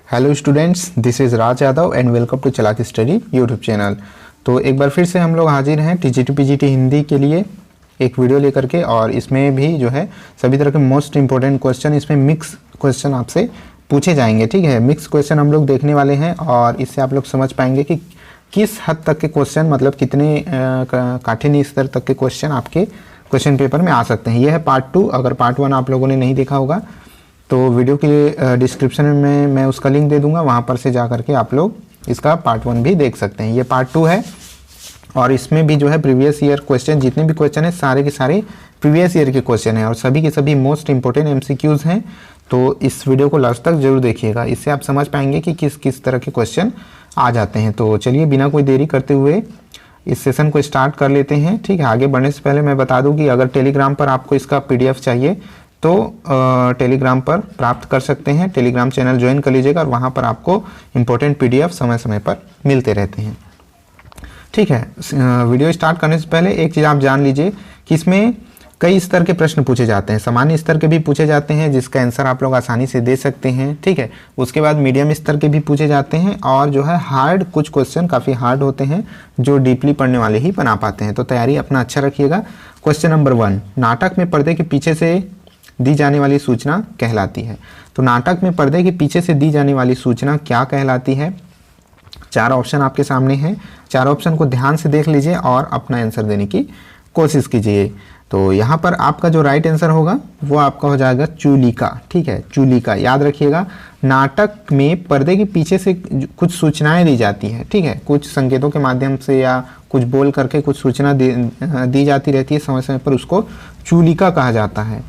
Hello students, this is Raj Yadav and welcome to Chalaki study YouTube channel. तो एक बार फिर से हम लोग हाजिर हैं टीजीटी पीजीटी हिंदी के लिए एक वीडियो लेकर के, और इसमें भी जो है सभी तरह के मोस्ट इंपॉर्टेंट क्वेश्चन, इसमें मिक्स क्वेश्चन आपसे पूछे जाएंगे। ठीक है, मिक्स क्वेश्चन हम लोग देखने वाले हैं और इससे आप लोग समझ पाएंगे कि किस हद तक के क्वेश्चन, मतलब कितने काठिन्य स्तर तक के क्वेश्चन आपके क्वेश्चन पेपर में आ सकते हैं। यह है पार्ट 2। अगर पार्ट 1 आप लोगों ने नहीं देखा होगा तो वीडियो के डिस्क्रिप्शन में मैं उसका लिंक दे दूंगा, वहाँ पर से जा करके आप लोग इसका पार्ट 1 भी देख सकते हैं। ये पार्ट 2 है और इसमें भी जो है प्रीवियस ईयर क्वेश्चन, जितने भी क्वेश्चन हैं सारे के सारे प्रीवियस ईयर के क्वेश्चन हैं और सभी के सभी मोस्ट इंपॉर्टेंट एमसीक्यूज हैं। तो इस वीडियो को लास्ट तक जरूर देखिएगा, इससे आप समझ पाएंगे कि किस किस तरह के क्वेश्चन आ जाते हैं। तो चलिए बिना कोई देरी करते हुए इस सेशन को स्टार्ट कर लेते हैं। ठीक है, आगे बढ़ने से पहले मैं बता दूं कि अगर टेलीग्राम पर आपको इसका PDF चाहिए तो टेलीग्राम पर प्राप्त कर सकते हैं। टेलीग्राम चैनल ज्वाइन कर लीजिएगा और वहाँ पर आपको इम्पोर्टेंट PDF समय समय पर मिलते रहते हैं। ठीक है, वीडियो स्टार्ट करने से पहले एक चीज़ आप जान लीजिए कि इसमें कई स्तर के प्रश्न पूछे जाते हैं। सामान्य स्तर के भी पूछे जाते हैं जिसका आंसर आप लोग आसानी से दे सकते हैं। ठीक है, उसके बाद मीडियम स्तर के भी पूछे जाते हैं और जो है हार्ड, कुछ क्वेश्चन काफ़ी हार्ड होते हैं जो डीपली पढ़ने वाले ही बना पाते हैं। तो तैयारी अपना अच्छा रखिएगा। क्वेश्चन नंबर 1, नाटक में पर्दे के पीछे से दी जाने वाली सूचना कहलाती है। तो नाटक में पर्दे के पीछे से दी जाने वाली सूचना क्या कहलाती है? 4 ऑप्शन आपके सामने हैं। 4 ऑप्शन को ध्यान से देख लीजिए और अपना आंसर देने की कोशिश कीजिए। तो यहाँ पर आपका जो राइट आंसर होगा वो आपका हो जाएगा चूलिका। ठीक है, चूलिका याद रखिएगा। नाटक में पर्दे के पीछे से कुछ सूचनाएं दी जाती है। ठीक है, कुछ संकेतों के माध्यम से या कुछ बोल करके कुछ सूचना दी जाती रहती है समय समय पर, उसको चूलिका कहा जाता है।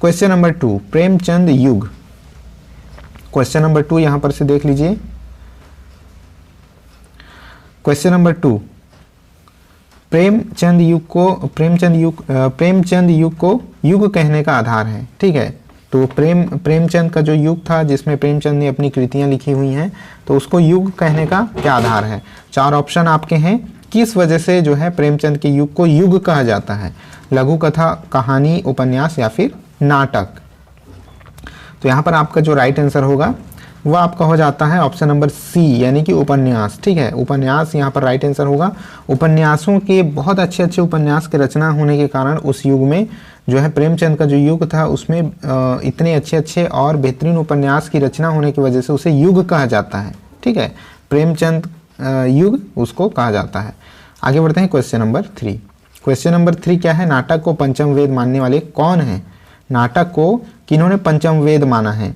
क्वेश्चन नंबर 2, प्रेमचंद युग। क्वेश्चन नंबर 2 यहां पर से देख लीजिए। क्वेश्चन नंबर 2, प्रेमचंद युग को युग कहने का आधार है। ठीक है, तो प्रेमचंद का जो युग था जिसमें प्रेमचंद ने अपनी कृतियां लिखी हुई हैं, तो उसको युग कहने का क्या आधार है? 4 ऑप्शन आपके हैं। किस वजह से जो है प्रेमचंद के युग को युग कहा जाता है? लघु कथा, कहानी, उपन्यास या फिर नाटक? तो यहाँ पर आपका जो राइट आंसर होगा वह आपका हो जाता है ऑप्शन नंबर C, यानी कि उपन्यास। ठीक है, उपन्यास यहाँ पर राइट आंसर होगा। उपन्यासों के बहुत अच्छे अच्छे उपन्यास के रचना होने के कारण उस युग में जो है प्रेमचंद का जो युग था उसमें इतने अच्छे अच्छे और बेहतरीन उपन्यास की रचना होने की वजह से उसे युग कहा जाता है। ठीक है, प्रेमचंद युग उसको कहा जाता है। आगे बढ़ते हैं क्वेश्चन नंबर 3। क्वेश्चन नंबर 3 क्या है? नाटक को पंचम वेद मानने वाले कौन हैं? नाटक को किन्होंने पंचम वेद माना है?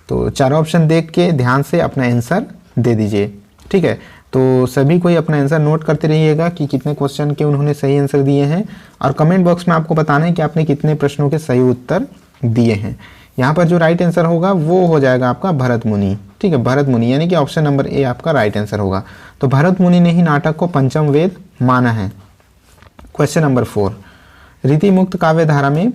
तो 4 ऑप्शन देख के ध्यान से अपना आंसर दे दीजिए। ठीक है, तो सभी कोई अपना आंसर नोट करते रहिएगा कि कितने क्वेश्चन के उन्होंने सही आंसर दिए हैं, और कमेंट बॉक्स में आपको बताना है कि आपने कितने प्रश्नों के सही उत्तर दिए हैं। यहाँ पर जो राइट आंसर होगा वो हो जाएगा आपका भरत मुनि। ठीक है, भरत मुनि, यानी कि ऑप्शन नंबर A आपका राइट आंसर होगा। तो भरत मुनि ने ही नाटक को पंचम वेद माना है। क्वेश्चन नंबर 4, रीतिमुक्त काव्य धारा में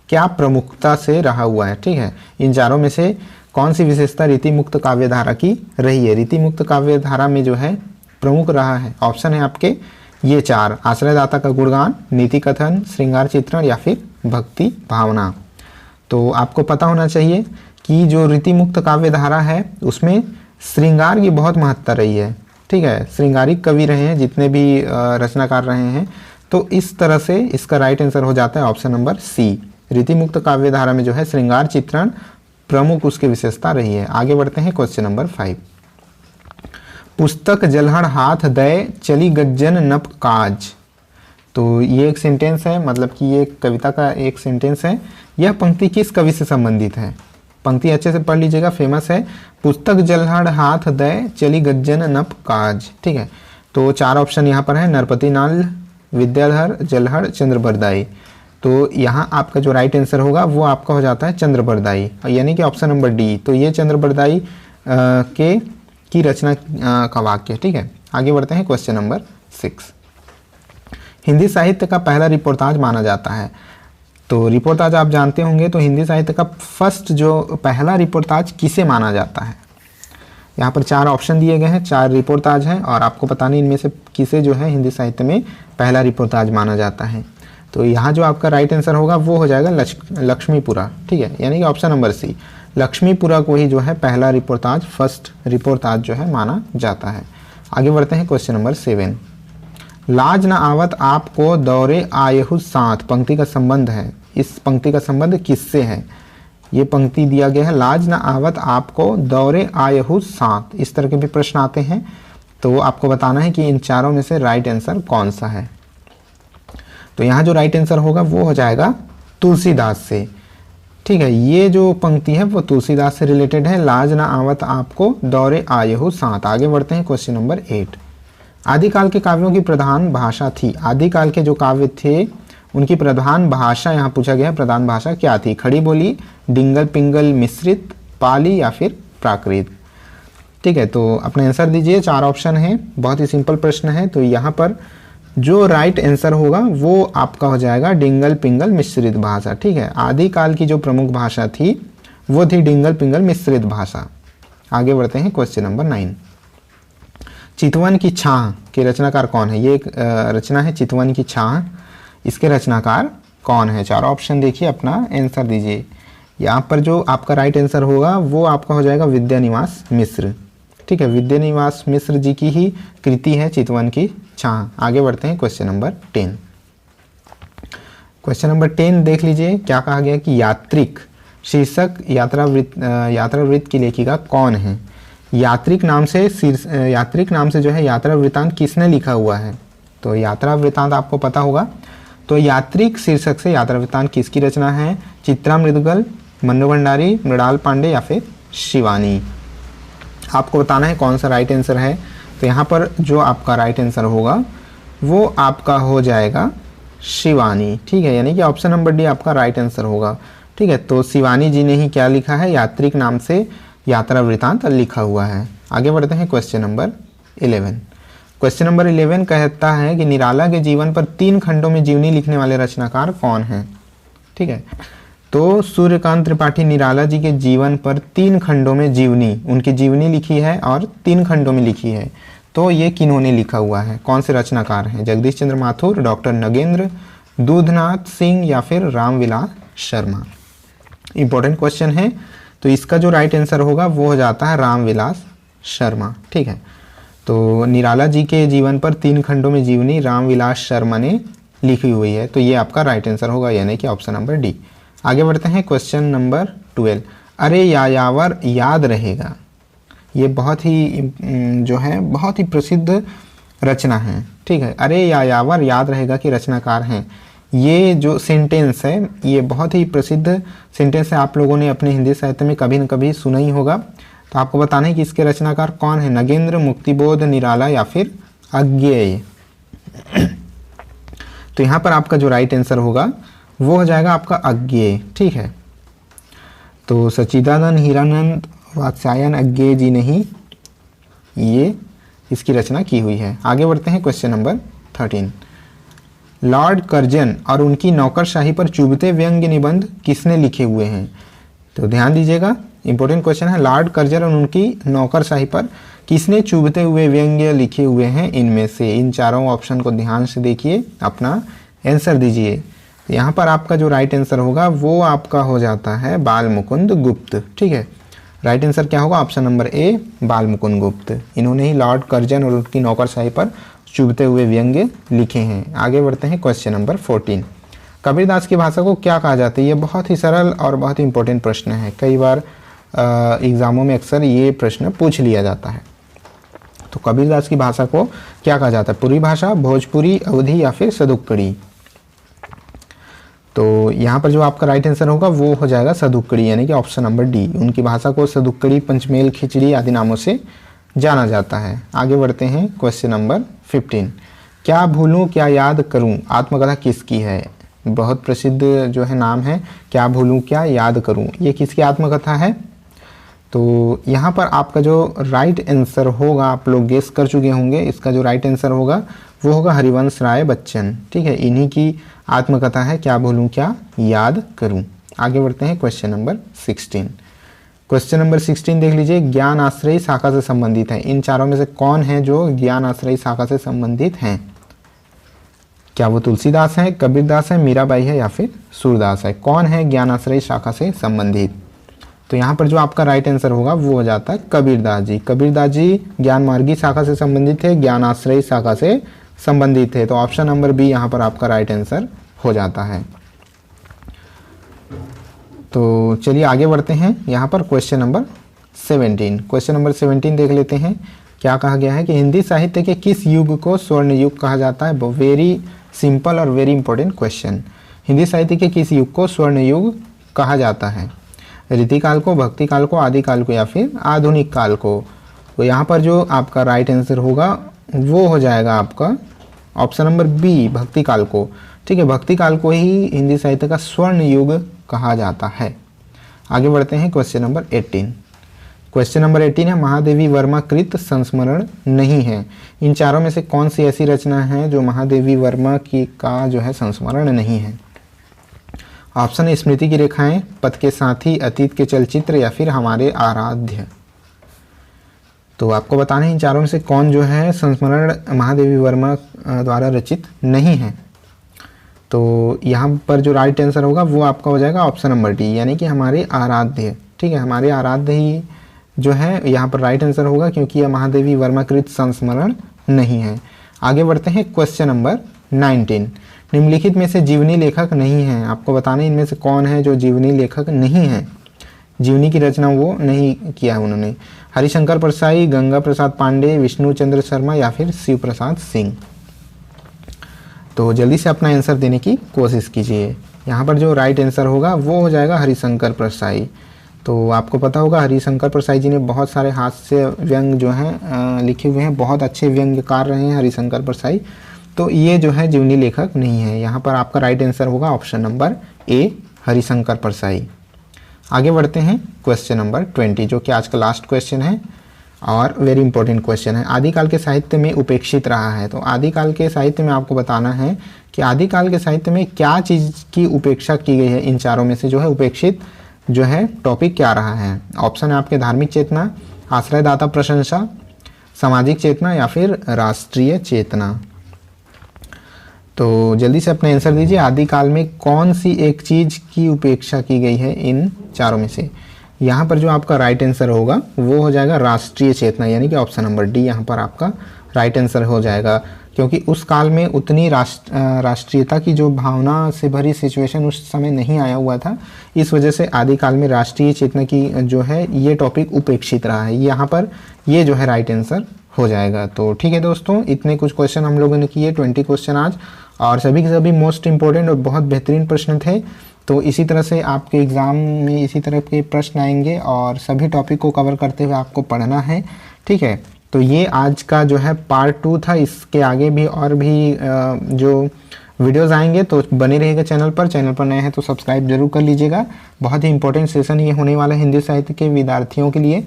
क्या प्रमुखता से रहा हुआ है? ठीक है, इन चारों में से कौन सी विशेषता रीतिमुक्त काव्य धारा की रही है? रीतिमुक्त काव्य धारा में जो है प्रमुख रहा है, ऑप्शन है आपके ये 4, आश्रयदाता का गुणगान, नीति कथन, श्रृंगार चित्रण या फिर भक्ति भावना। तो आपको पता होना चाहिए कि जो रीतिमुक्त काव्य धारा है उसमें श्रृंगार की बहुत महत्ता रही है। ठीक है, श्रृंगारिक कवि रहे हैं जितने भी रचनाकार रहे हैं। तो इस तरह से इसका राइट आंसर हो जाता है ऑप्शन नंबर C। रीतिमुक्त काव्य धारा में जो है श्रृंगार चित्रण प्रमुख उसकी विशेषता रही है। आगे बढ़ते हैं क्वेश्चन नंबर 5। पुस्तक जलहड़ हाथ दय चली गज्जन नप काज। तो ये एक सेंटेंस है, मतलब कि ये कविता का एक सेंटेंस है। यह पंक्ति किस कवि से संबंधित है? पंक्ति अच्छे से पढ़ लीजिएगा, फेमस है। पुस्तक जलहड़ हाथ दय चली गज्जन नप काज। ठीक है, तो 4 ऑप्शन यहाँ पर है, नरपति नाल, विद्याधर, जलहड़, चंद्रबरदाई। तो यहाँ आपका जो राइट आंसर होगा वो आपका हो जाता है चंद्रबरदाई, यानी कि ऑप्शन नंबर D। तो ये चंद्रबरदाई की रचना का वाक्य। ठीक है, आगे बढ़ते हैं क्वेश्चन नंबर 6। हिंदी साहित्य का पहला रिपोर्टाज माना जाता है। तो रिपोर्टाज आप जानते होंगे, तो हिंदी साहित्य का फर्स्ट जो पहला रिपोर्टाज किसे माना जाता है? यहाँ पर 4 ऑप्शन दिए गए हैं, 4 रिपोर्टाज हैं और आपको बताना इनमें से किसे जो है हिंदी साहित्य में पहला रिपोर्टाज माना जाता है। तो यहाँ जो आपका राइट आंसर होगा वो हो जाएगा लक्ष्मीपुरा। ठीक है, यानी कि ऑप्शन नंबर C। लक्ष्मीपुरा को ही जो है पहला रिपोर्ताज, फर्स्ट रिपोर्ताज जो है माना जाता है। आगे बढ़ते हैं क्वेश्चन नंबर 7। लाज न आवत आपको दौरे आयहु साथ, पंक्ति का संबंध है। इस पंक्ति का संबंध किससे है? ये पंक्ति दिया गया है, लाज न आवत आपको दौरे आयहु साथ। इस तरह के भी प्रश्न आते हैं, तो आपको बताना है कि इन चारों में से राइट आंसर कौन सा है। तो यहाँ जो राइट आंसर होगा वो हो जाएगा तुलसीदास से। ठीक है, ये जो पंक्ति है वो तुलसीदास से रिलेटेड है, लाज न आवत आपको दौरे आयहु साथ। आगे बढ़ते हैं क्वेश्चन नंबर 8। आदिकाल के काव्यों की प्रधान भाषा थी। आदिकाल के जो काव्य थे उनकी प्रधान भाषा यहाँ पूछा गया, प्रधान भाषा क्या थी? खड़ी बोली, डिंगल पिंगल मिश्रित, पाली या फिर प्राकृत। ठीक है, तो अपना आंसर दीजिए। 4 ऑप्शन है, बहुत ही सिंपल प्रश्न है। तो यहाँ पर जो राइट आंसर होगा वो आपका हो जाएगा डिंगल पिंगल मिश्रित भाषा। ठीक है, आदिकाल की जो प्रमुख भाषा थी वो थी डिंगल पिंगल मिश्रित भाषा। आगे बढ़ते हैं क्वेश्चन नंबर 9। चितवन की छाह के रचनाकार कौन है? ये एक रचना है चितवन की छाह, इसके रचनाकार कौन है? 4 ऑप्शन देखिए, अपना आंसर दीजिए। यहाँ पर जो आपका राइट आंसर होगा वो आपका हो जाएगा विद्यानिवास मिश्र। ठीक है, विद्यानिवास मिश्र जी की ही कृति है चितवन की छाह। आगे बढ़ते हैं क्वेश्चन नंबर 10। क्वेश्चन नंबर 10 देख लीजिए, क्या कहा गया कि यात्रिक शीर्षक यात्रा वृत्त की लेखिका कौन है? यात्रिक नाम से जो है यात्रा वृत्तांत किसने लिखा हुआ है? तो यात्रा वृत्तांत आपको पता होगा। तो यात्रिक शीर्षक से यात्रा वृत्तांत किसकी रचना है? चित्रा मृदगल, मन्नू भंडारी, मृणाल पांडे या फिर शिवानी। आपको बताना है कौन सा राइट आंसर है। तो यहाँ पर जो आपका राइट आंसर होगा वो आपका हो जाएगा शिवानी। ठीक है, यानी कि ऑप्शन नंबर डी आपका राइट आंसर होगा। ठीक है, तो शिवानी जी ने ही क्या लिखा है? यात्रिक नाम से यात्रा वृत्तांत लिखा हुआ है। आगे बढ़ते हैं क्वेश्चन नंबर 11। क्वेश्चन नंबर 11 कहता है कि निराला के जीवन पर 3 खंडों में जीवनी लिखने वाले रचनाकार कौन हैं? ठीक है, तो सूर्यकांत त्रिपाठी निराला जी के जीवन पर 3 खंडों में जीवनी, उनकी जीवनी लिखी है और 3 खंडों में लिखी है। तो ये किन्होंने लिखा हुआ है? कौन से रचनाकार हैं? जगदीश चंद्र माथुर, डॉक्टर नगेंद्र, दूधनाथ सिंह या फिर रामविलास शर्मा। इंपॉर्टेंट क्वेश्चन है, तो इसका जो राइट आंसर होगा वो हो जाता है रामविलास शर्मा। ठीक है, तो निराला जी के जीवन पर 3 खंडों में जीवनी रामविलास शर्मा ने लिखी हुई है। तो ये आपका राइट आंसर होगा, यानी कि ऑप्शन नंबर डी। आगे बढ़ते हैं क्वेश्चन नंबर 12। अरे यायावर याद रहेगा, ये बहुत ही जो है बहुत ही प्रसिद्ध रचना है। ठीक है, अरे यायावर याद रहेगा कि रचनाकार हैं। ये जो सेंटेंस है ये बहुत ही प्रसिद्ध सेंटेंस है, आप लोगों ने अपने हिंदी साहित्य में कभी न कभी सुना ही होगा। तो आपको बताना है कि इसके रचनाकार कौन है? नगेंद्र, मुक्तिबोध, निराला या फिर अज्ञेय। तो यहाँ पर आपका जो राइट आंसर होगा वो हो जाएगा आपका अज्ञेय। ठीक है, तो सच्चिदानंद हीरानंद वात्स्यायन अज्ञेय जी ने ही ये इसकी रचना की हुई है। आगे बढ़ते हैं क्वेश्चन नंबर 13। लॉर्ड कर्जन और उनकी नौकरशाही पर चुभते व्यंग्य निबंध किसने लिखे हुए हैं? तो ध्यान दीजिएगा, इंपॉर्टेंट क्वेश्चन है। लॉर्ड कर्जन और उनकी नौकरशाही पर किसने चुभते हुए व्यंग्य लिखे हुए हैं? इनमें से इन चारों ऑप्शन को ध्यान से देखिए, अपना आंसर दीजिए। तो यहाँ पर आपका जो राइट आंसर होगा वो आपका हो जाता है बाल मुकुंद गुप्त। ठीक है, राइट आंसर क्या होगा? ऑप्शन नंबर ए, बाल मुकुंद गुप्त। इन्होंने ही लॉर्ड कर्जन और उनकी नौकरशाही पर चुभते हुए व्यंग्य लिखे हैं। आगे बढ़ते हैं क्वेश्चन नंबर 14। कबीरदास की भाषा को क्या कहा जाता है? ये बहुत ही सरल और बहुत ही इंपॉर्टेंट प्रश्न है, कई बार एग्जामों में अक्सर ये प्रश्न पूछ लिया जाता है। तो कबीरदास की भाषा को क्या कहा जाता है? पुरी भाषा, भोजपुरी, अवधी या फिर सदुक्कड़ी। तो यहाँ पर जो आपका राइट आंसर होगा वो हो जाएगा सदुक्कड़ी, यानी कि ऑप्शन नंबर डी। उनकी भाषा को सदुक्कड़ी, पंचमेल, खिचड़ी आदि नामों से जाना जाता है। आगे बढ़ते हैं क्वेश्चन नंबर 15। क्या भूलूं क्या याद करूं आत्मकथा किसकी है? बहुत प्रसिद्ध जो है नाम है, क्या भूलूं क्या याद करूं। ये किसकी आत्मकथा है? तो यहाँ पर आपका जो राइट आंसर होगा, आप लोग गेस कर चुके होंगे, इसका जो राइट आंसर होगा वो होगा हरिवंश राय बच्चन। ठीक है, इन्हीं की आत्मकथा है क्या भूलूं क्या याद करूं। आगे बढ़ते हैं क्वेश्चन नंबर 16। क्वेश्चन नंबर 16 देख लीजिए, ज्ञान आश्रयी शाखा से संबंधित है। इन चारों में से कौन है जो ज्ञान आश्रयी शाखा से संबंधित हैं? क्या वो तुलसीदास हैं, कबीरदास हैं, मीराबाई है या फिर सूरदास है? कौन है ज्ञान आश्रयी शाखा से संबंधित? तो यहाँ पर जो आपका राइट आंसर होगा वो हो जाता है कबीरदास जी। कबीरदास जी ज्ञान मार्गी शाखा से संबंधित थे, ज्ञान आश्रयी शाखा से संबंधित थे। तो ऑप्शन नंबर बी यहाँ पर आपका राइट आंसर हो जाता है। तो चलिए आगे बढ़ते हैं। यहाँ पर क्वेश्चन नंबर 17, क्वेश्चन नंबर 17 देख लेते हैं। क्या कहा गया है कि हिंदी साहित्य के किस युग को स्वर्ण युग कहा जाता है। वेरी सिंपल और वेरी इंपॉर्टेंट क्वेश्चन। हिंदी साहित्य के किस युग को स्वर्ण युग कहा जाता है। रीतिकाल को, भक्ति काल को, आदिकाल को या फिर आधुनिक काल को। तो यहाँ पर जो आपका राइट आंसर होगा वो हो जाएगा आपका ऑप्शन नंबर बी, भक्ति काल को। ठीक है, भक्ति काल को ही हिंदी साहित्य का स्वर्ण युग कहा जाता है। आगे बढ़ते हैं क्वेश्चन नंबर 18। क्वेश्चन नंबर 18 है महादेवी वर्मा कृत संस्मरण नहीं है। इन चारों में से कौन सी ऐसी रचना है जो महादेवी वर्मा की का जो है संस्मरण नहीं है। ऑप्शन है स्मृति की रेखाएं, पथ के साथी, अतीत के चलचित्र या फिर हमारे आराध्य। तो आपको बताना है इन चारों में से कौन जो है संस्मरण महादेवी वर्मा द्वारा रचित नहीं है। तो यहाँ पर जो राइट आंसर होगा वो आपका हो जाएगा ऑप्शन नंबर डी, यानी कि हमारे आराध्य। ठीक है, हमारे आराध्य ही जो है यहाँ पर राइट आंसर होगा, क्योंकि यह महादेवी वर्मा कृत संस्मरण नहीं है। आगे बढ़ते हैं क्वेश्चन नंबर 19। निम्नलिखित में से जीवनी लेखक नहीं है। आपको बताना इनमें से कौन है जो जीवनी लेखक नहीं है, जीवनी की रचना वो नहीं किया है उन्होंने। हरिशंकर परसाई, गंगा प्रसाद पांडे, विष्णु चंद्र शर्मा या फिर शिव प्रसाद सिंह। तो जल्दी से अपना आंसर देने की कोशिश कीजिए। यहाँ पर जो राइट आंसर होगा वो हो जाएगा हरिशंकर परसाई। तो आपको पता होगा हरिशंकर परसाई जी ने बहुत सारे हास्य व्यंग जो हैं लिखे हुए हैं, बहुत अच्छे व्यंग्यकार रहे हैं हरिशंकर परसाई। तो ये जो है जीवनी लेखक नहीं है। यहाँ पर आपका राइट आंसर होगा option number A, Harishankar Parsai. आगे बढ़ते हैं क्वेश्चन नंबर 20, जो कि आज का लास्ट क्वेश्चन है और वेरी इंपॉर्टेंट क्वेश्चन है। आदिकाल के साहित्य में उपेक्षित रहा है। तो आदिकाल के साहित्य में आपको बताना है कि आदिकाल के साहित्य में क्या चीज़ की उपेक्षा की गई है। इन चारों में से जो है उपेक्षित जो है टॉपिक क्या रहा है। ऑप्शन है आपके धार्मिक चेतना, आश्रयदाता प्रशंसा, सामाजिक चेतना या फिर राष्ट्रीय चेतना। तो जल्दी से अपना आंसर दीजिए। आदिकाल में कौन सी एक चीज़ की उपेक्षा की गई है इन चारों में से। यहाँ पर जो आपका राइट आंसर होगा वो हो जाएगा राष्ट्रीय चेतना, यानी कि ऑप्शन नंबर डी यहाँ पर आपका राइट आंसर हो जाएगा, क्योंकि उस काल में उतनी राष्ट्रीयता की जो भावना से भरी सिचुएशन उस समय नहीं आया हुआ था। इस वजह से आदिकाल में राष्ट्रीय चेतना की जो है ये टॉपिक उपेक्षित रहा है। यहाँ पर ये जो है राइट आंसर हो जाएगा। तो ठीक है दोस्तों, इतने कुछ क्वेश्चन हम लोगों ने किए, 20 क्वेश्चन आज, और सभी के सभी मोस्ट इंपॉर्टेंट और बहुत बेहतरीन प्रश्न थे। तो इसी तरह से आपके एग्ज़ाम में इसी तरह के प्रश्न आएंगे और सभी टॉपिक को कवर करते हुए आपको पढ़ना है। ठीक है, तो ये आज का जो है पार्ट 2 था। इसके आगे भी और भी जो वीडियोज़ आएंगे, तो बने रहिएगा चैनल पर। चैनल पर नए हैं तो सब्सक्राइब जरूर कर लीजिएगा। बहुत ही इंपॉर्टेंट सेशन ये होने वाला है हिंदी साहित्य के विद्यार्थियों के लिए।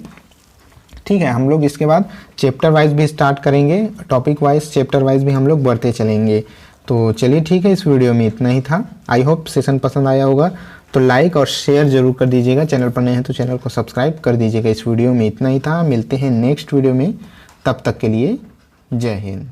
ठीक है, हम लोग इसके बाद चैप्टर वाइज भी स्टार्ट करेंगे, टॉपिक वाइज चैप्टर वाइज भी हम लोग बढ़ते चलेंगे। तो चलिए ठीक है, इस वीडियो में इतना ही था। आई होप सेशन पसंद आया होगा, तो लाइक और शेयर जरूर कर दीजिएगा। चैनल पर नए हैं तो चैनल को सब्सक्राइब कर दीजिएगा। इस वीडियो में इतना ही था, मिलते हैं नेक्स्ट वीडियो में, तब तक के लिए जय हिंद।